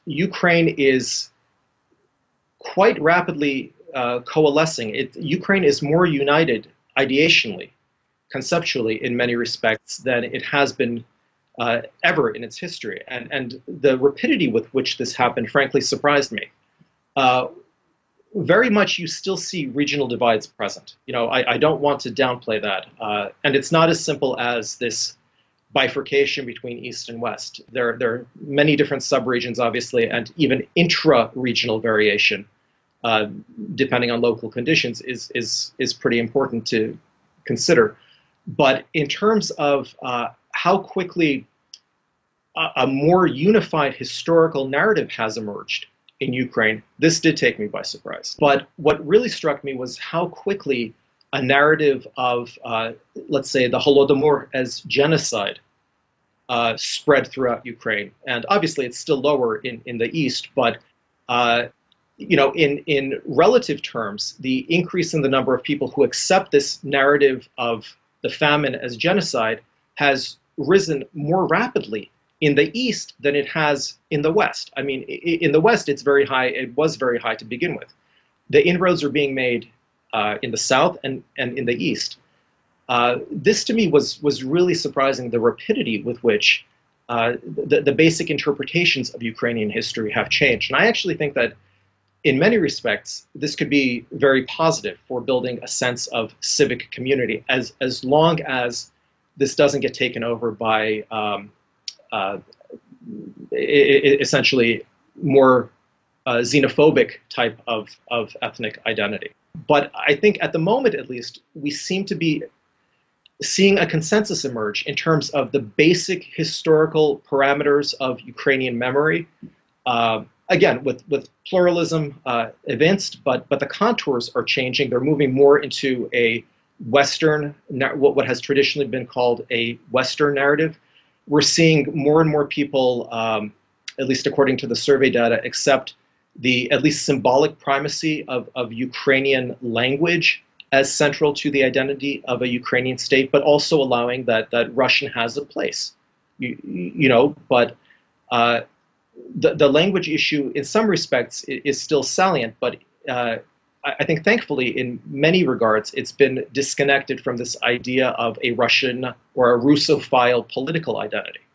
Ukraine is quite rapidly coalescing. Ukraine is more united ideationally, conceptually, in many respects, than it has been ever in its history. And the rapidity with which this happened, frankly, surprised me. Very much you still see regional divides present. I don't want to downplay that. And it's not as simple as this bifurcation between East and West. There are many different subregions, obviously, and even intra-regional variation, depending on local conditions, is pretty important to consider. But in terms of how quickly a more unified historical narrative has emerged in Ukraine, this did take me by surprise. But what really struck me was how quickly a narrative of, let's say, the Holodomor as genocide spread throughout Ukraine. And obviously it's still lower in the East, but in relative terms, the increase in the number of people who accept this narrative of the famine as genocide has risen more rapidly in the East than it has in the West. I mean, in the West, it's very high. It was very high to begin with. The inroads are being made in the South and in the East. This, to me, was really surprising, the rapidity with which the basic interpretations of Ukrainian history have changed. And I actually think that, in many respects, this could be very positive for building a sense of civic community, as long as this doesn't get taken over by essentially more xenophobic type of ethnic identity. But I think at the moment, at least, we seem to be seeing a consensus emerge in terms of the basic historical parameters of Ukrainian memory. Again, with pluralism evinced, but the contours are changing. They're moving more into a Western, what has traditionally been called a Western narrative. We're seeing more and more people, at least according to the survey data, accept the at least symbolic primacy of Ukrainian language as central to the identity of a Ukrainian state, but also allowing that Russian has a place. But the language issue, in some respects, is still salient, but I think, thankfully, in many regards, it's been disconnected from this idea of a Russian or a Russophile political identity.